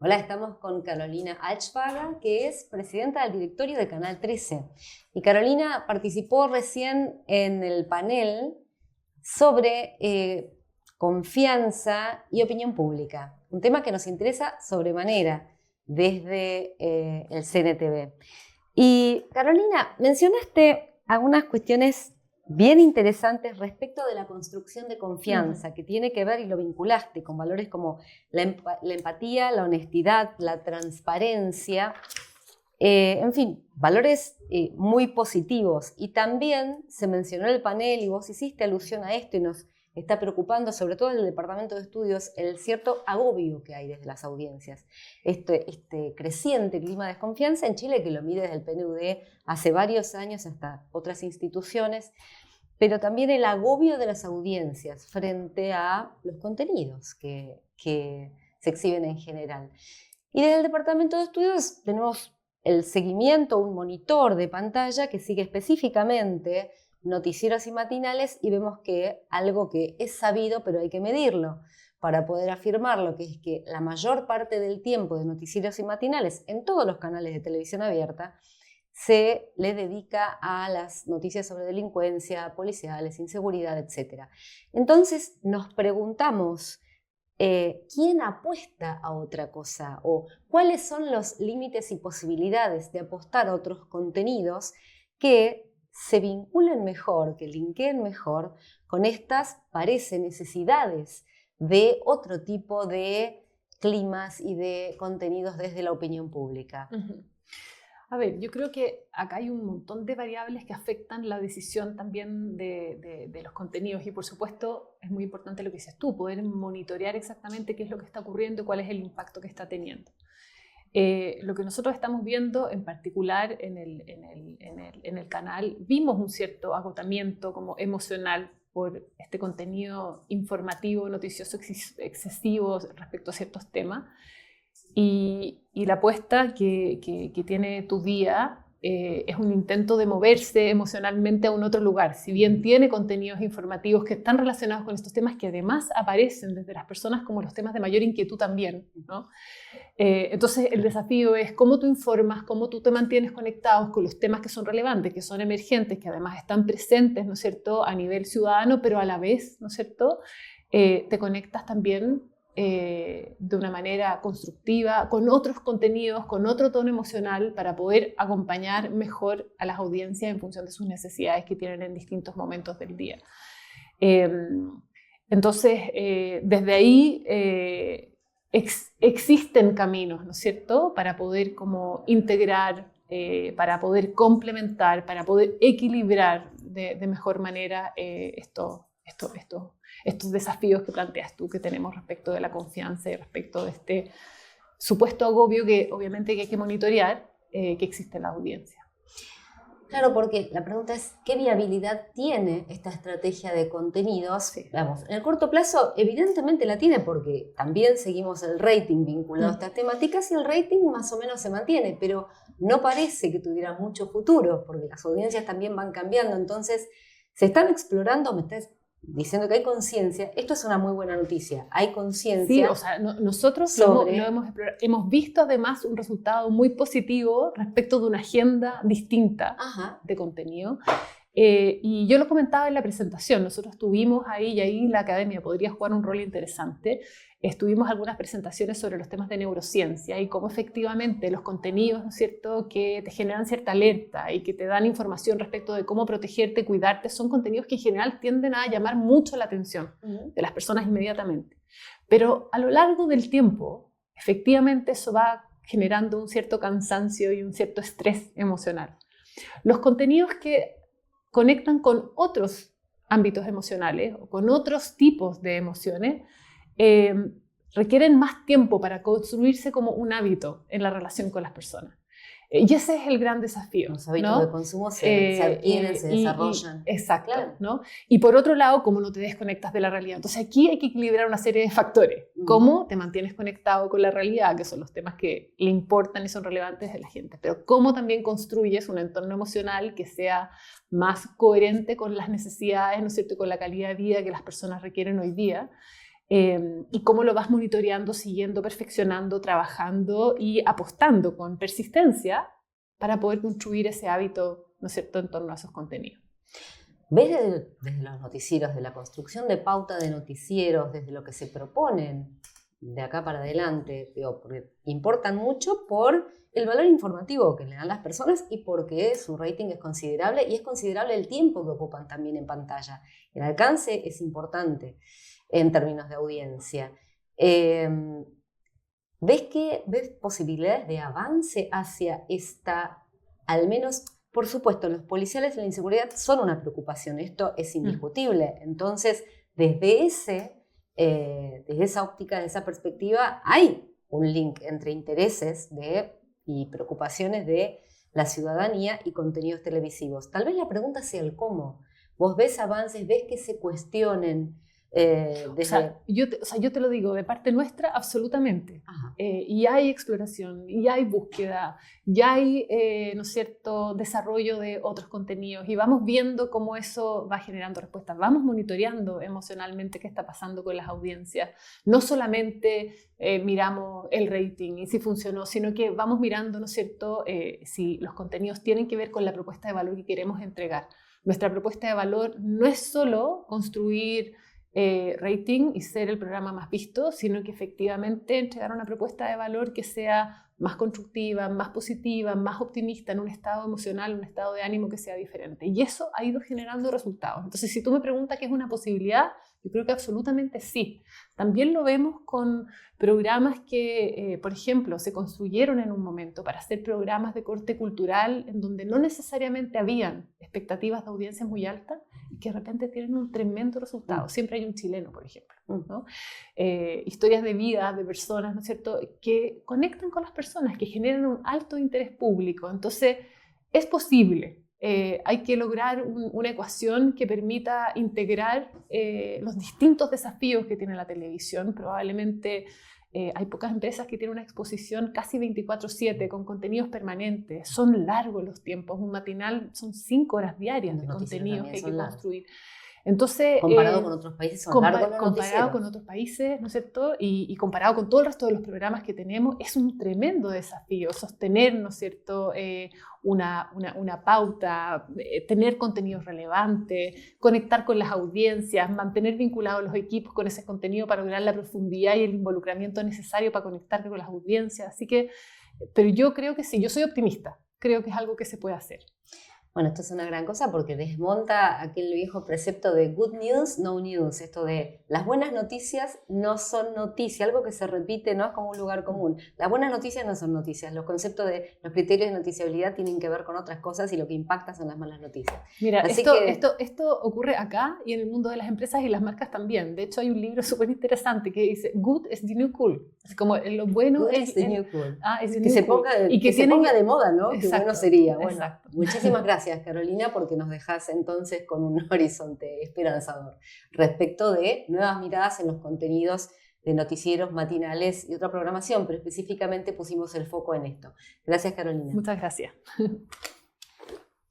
Hola, estamos con Carolina Alchwager, que es presidenta del directorio de Canal 13. Y Carolina participó recién en el panel sobre confianza y opinión pública, un tema que nos interesa sobremanera desde el CNTV. Y Carolina, mencionaste algunas cuestiones bien interesantes respecto de la construcción de confianza, que tiene que ver, y lo vinculaste con valores como la empatía, la honestidad, la transparencia, en fin, valores muy positivos. Y también se mencionó en el panel, y vos hiciste alusión a esto, y nos está preocupando, sobre todo en el Departamento de Estudios, el cierto agobio que hay desde las audiencias. Este creciente clima de desconfianza en Chile, que lo mide desde el PNUD hace varios años hasta otras instituciones, pero también el agobio de las audiencias frente a los contenidos que se exhiben en general. Y desde el Departamento de Estudios tenemos el seguimiento, un monitor de pantalla que sigue específicamente noticieros y matinales, y vemos que algo que es sabido, pero hay que medirlo para poder afirmarlo, que es que la mayor parte del tiempo de noticieros y matinales en todos los canales de televisión abierta se le dedica a las noticias sobre delincuencia, policiales, inseguridad, etc. Entonces nos preguntamos, ¿quién apuesta a otra cosa? ¿O cuáles son los límites y posibilidades de apostar a otros contenidos que se vinculen mejor, que linkeen mejor con estas, parece, necesidades de otro tipo de climas y de contenidos desde la opinión pública? A ver, yo creo que acá hay un montón de variables que afectan la decisión también de los contenidos, y por supuesto es muy importante lo que dices tú, poder monitorear exactamente qué es lo que está ocurriendo y cuál es el impacto que está teniendo. Lo que nosotros estamos viendo en particular en el canal, vimos un cierto agotamiento como emocional por este contenido informativo, noticioso excesivo respecto a ciertos temas. Y la apuesta que tiene Tu Día es un intento de moverse emocionalmente a un otro lugar. Si bien tiene contenidos informativos que están relacionados con estos temas, que además aparecen desde las personas como los temas de mayor inquietud también, ¿no? Entonces el desafío es cómo tú informas, cómo tú te mantienes conectados con los temas que son relevantes, que son emergentes, que además están presentes, ¿no es cierto?, a nivel ciudadano, pero a la vez, ¿no es cierto?, te conectas también de una manera constructiva, con otros contenidos, con otro tono emocional, para poder acompañar mejor a las audiencias en función de sus necesidades que tienen en distintos momentos del día. Entonces, desde ahí existen caminos, ¿no es cierto?, para poder como integrar, para poder complementar, para poder equilibrar de mejor manera estos desafíos que planteas tú, que tenemos respecto de la confianza y respecto de este supuesto agobio que obviamente hay que monitorear, que existe en la audiencia. Claro, porque la pregunta es, ¿qué viabilidad tiene esta estrategia de contenidos? Sí. Vamos, en el corto plazo evidentemente la tiene, porque también seguimos el rating vinculado a estas temáticas, y el rating más o menos se mantiene, pero no parece que tuviera mucho futuro, porque las audiencias también van cambiando. Entonces, se están explorando, me estás diciendo que hay conciencia. Esto es una muy buena noticia, hay conciencia. Sí, o sea, nosotros lo hemos explorado. Hemos visto además un resultado muy positivo respecto de una agenda distinta de contenido. Y yo lo comentaba en la presentación, nosotros estuvimos ahí, y ahí la academia podría jugar un rol interesante. Estuvimos algunas presentaciones sobre los temas de neurociencia y cómo efectivamente los contenidos, ¿no es cierto?, que te generan cierta alerta y que te dan información respecto de cómo protegerte, cuidarte, son contenidos que en general tienden a llamar mucho la atención de las personas inmediatamente. Pero a lo largo del tiempo, efectivamente eso va generando un cierto cansancio y un cierto estrés emocional. Los contenidos que conectan con otros ámbitos emocionales o con otros tipos de emociones requieren más tiempo para construirse como un hábito en la relación con las personas. Y ese es el gran desafío. Los hábitos, ¿no?, de consumo se adquieren, se desarrollan. Exacto, claro, ¿no? Y por otro lado, cómo no te desconectas de la realidad. Entonces aquí hay que equilibrar una serie de factores. Cómo te mantienes conectado con la realidad, que son los temas que le importan y son relevantes de la gente, pero cómo también construyes un entorno emocional que sea más coherente con las necesidades, ¿no es cierto?, con la calidad de vida que las personas requieren hoy día. y cómo lo vas monitoreando, siguiendo, perfeccionando, trabajando y apostando con persistencia para poder construir ese hábito, ¿no es cierto?, en torno a esos contenidos. ¿Ves desde los noticieros, de la construcción de pauta de noticieros, desde lo que se proponen de acá para adelante, digo, porque importan mucho por el valor informativo que le dan las personas y porque su rating es considerable y es considerable el tiempo que ocupan también en pantalla? El alcance es importante en términos de audiencia. ¿Ves posibilidades de avance hacia esta, al menos, por supuesto, los policiales y la inseguridad son una preocupación, esto es indiscutible? Entonces, desde esa óptica, desde esa perspectiva, hay un link entre intereses y preocupaciones de la ciudadanía y contenidos televisivos. Tal vez la pregunta sea el cómo. ¿Vos ves avances, ves que se cuestionen? Yo te lo digo, de parte nuestra, absolutamente. Y hay exploración, y hay búsqueda, y hay, ¿no es cierto?, desarrollo de otros contenidos, y vamos viendo cómo eso va generando respuestas. Vamos monitoreando emocionalmente qué está pasando con las audiencias. No solamente miramos el rating y si funcionó, sino que vamos mirando, ¿no es cierto?, si los contenidos tienen que ver con la propuesta de valor que queremos entregar. Nuestra propuesta de valor no es solo construir rating y ser el programa más visto, sino que efectivamente entregar una propuesta de valor que sea más constructiva, más positiva, más optimista, en un estado emocional, un estado de ánimo que sea diferente. Y eso ha ido generando resultados. Entonces, si tú me preguntas qué es una posibilidad, yo creo que absolutamente sí. También lo vemos con programas que, por ejemplo, se construyeron en un momento para hacer programas de corte cultural en donde no necesariamente habían expectativas de audiencias muy altas y que de repente tienen un tremendo resultado. Siempre hay un chileno, por ejemplo, ¿no? Historias de vida de personas, ¿no es cierto?, que conectan con las personas, que generan un alto interés público. Entonces, es posible. Hay que lograr una ecuación que permita integrar los distintos desafíos que tiene la televisión. Probablemente hay pocas empresas que tienen una exposición casi 24/7 con contenidos permanentes. Son largos los tiempos. Un matinal son 5 horas diarias de contenidos que hay que construir. Entonces, comparado con otros países son largos los comparado con otros países, ¿no es cierto? Y comparado con todo el resto de los programas que tenemos, es un tremendo desafío sostener, ¿no es cierto?, una pauta, tener contenidos relevantes, conectar con las audiencias, mantener vinculados los equipos con ese contenido para lograr la profundidad y el involucramiento necesario para conectar con las audiencias. Así que, pero yo creo que sí, yo soy optimista, creo que es algo que se puede hacer. Bueno, esto es una gran cosa porque desmonta aquel viejo precepto de good news, no news. Esto de las buenas noticias no son noticias, algo que se repite, no es como un lugar común. Las buenas noticias no son noticias. Los conceptos de los criterios de noticiabilidad tienen que ver con otras cosas y lo que impacta son las malas noticias. Mira, esto ocurre acá y en el mundo de las empresas y las marcas también. De hecho, hay un libro súper interesante que dice good is the new cool. Es como lo bueno es the new cool. Es the que new se cool. ponga, se ponga de moda, ¿no? Exacto, que bueno sería. Bueno, exacto. Muchísimas gracias, Carolina, porque nos dejas entonces con un horizonte esperanzador respecto de nuevas miradas en los contenidos de noticieros matinales y otra programación, pero específicamente pusimos el foco en esto. Gracias, Carolina. Muchas gracias.